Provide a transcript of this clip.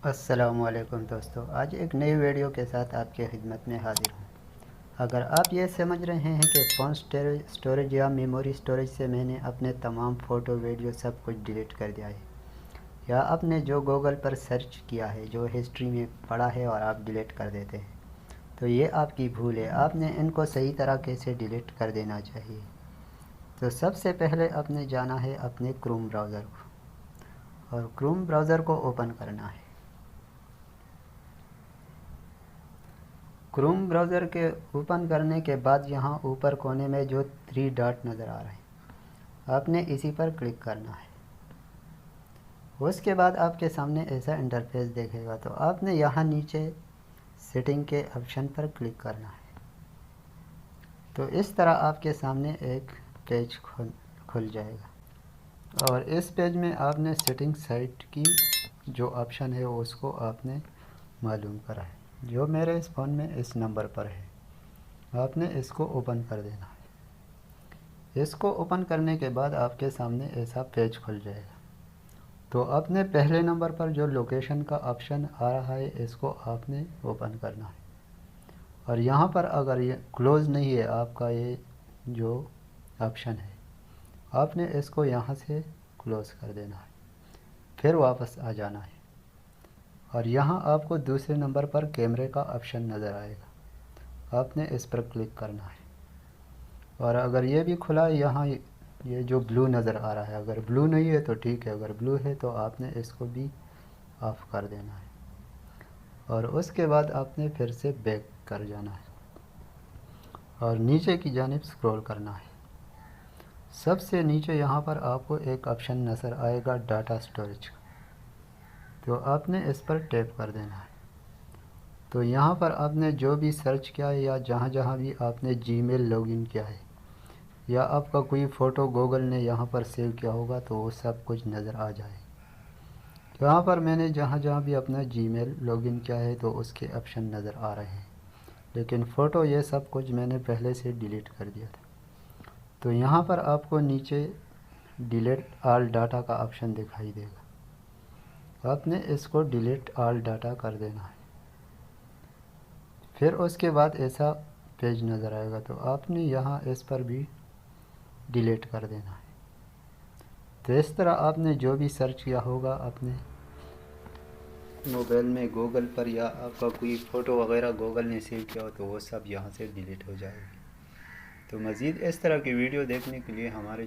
अस्सलामुअलैकुम दोस्तों, आज एक नई वीडियो के साथ आपके खिदमत में हाजिर हूँ। अगर आप ये समझ रहे हैं कि फ़ोन स्टोरेज या मेमोरी स्टोरेज से मैंने अपने तमाम फ़ोटो वीडियो सब कुछ डिलीट कर दिया है, या आपने जो गूगल पर सर्च किया है, जो हिस्ट्री में पड़ा है और आप डिलीट कर देते हैं, तो ये आपकी भूल है। आपने इनको सही तरीके से डिलीट कर देना चाहिए। तो सबसे पहले आपने जाना है अपने क्रोम ब्राउज़र को, और क्रोम ब्राउज़र को ओपन करना है। क्रोम ब्राउज़र के ओपन करने के बाद यहाँ ऊपर कोने में जो 3 डॉट नज़र आ रहे हैं, आपने इसी पर क्लिक करना है। उसके बाद आपके सामने ऐसा इंटरफेस देखेगा, तो आपने यहाँ नीचे सेटिंग के ऑप्शन पर क्लिक करना है। तो इस तरह आपके सामने एक पेज खुल जाएगा, और इस पेज में आपने सेटिंग साइट की जो ऑप्शन है उसको आपने मालूम करा है, जो मेरे इस फ़ोन में इस नंबर पर है। आपने इसको ओपन कर देना है। इसको ओपन करने के बाद आपके सामने ऐसा पेज खुल जाएगा। तो आपने पहले नंबर पर जो लोकेशन का ऑप्शन आ रहा है, इसको आपने ओपन करना है। और यहाँ पर अगर ये क्लोज़ नहीं है आपका ये जो ऑप्शन है, आपने इसको यहाँ से क्लोज़ कर देना है, फिर वापस आ जाना है। और यहाँ आपको दूसरे नंबर पर कैमरे का ऑप्शन नज़र आएगा, आपने इस पर क्लिक करना है। और अगर ये भी खुला है, यहाँ ये जो ब्लू नज़र आ रहा है, अगर ब्लू नहीं है तो ठीक है, अगर ब्लू है तो आपने इसको भी ऑफ़ कर देना है। और उसके बाद आपने फिर से बैक कर जाना है और नीचे की जानिब स्क्रॉल करना है। सबसे नीचे यहाँ पर आपको एक ऑप्शन नज़र आएगा डाटा स्टोरेज का, तो आपने इस पर टैप कर देना है। तो यहाँ पर आपने जो भी सर्च किया है या जहाँ जहाँ भी आपने जीमेल लॉगिन किया है, या आपका कोई फ़ोटो गूगल ने यहाँ पर सेव किया होगा, तो वो सब कुछ नज़र आ जाए। यहाँ पर मैंने जहाँ जहाँ भी अपना जीमेल लॉगिन किया है तो उसके ऑप्शन नज़र आ रहे हैं, लेकिन फ़ोटो ये सब कुछ मैंने पहले से डिलीट कर दिया था। तो यहाँ पर आपको नीचे डिलीट ऑल डाटा का ऑप्शन दिखाई देगा, आपने इसको डिलीट ऑल डाटा कर देना है। फिर उसके बाद ऐसा पेज नज़र आएगा, तो आपने यहाँ इस पर भी डिलीट कर देना है। तो इस तरह आपने जो भी सर्च किया होगा अपने मोबाइल में गूगल पर, या आपका कोई फ़ोटो वगैरह गूगल ने सेव किया हो, तो वो सब यहाँ से डिलीट हो जाएगी। तो मज़ीद इस तरह की वीडियो देखने के लिए हमारे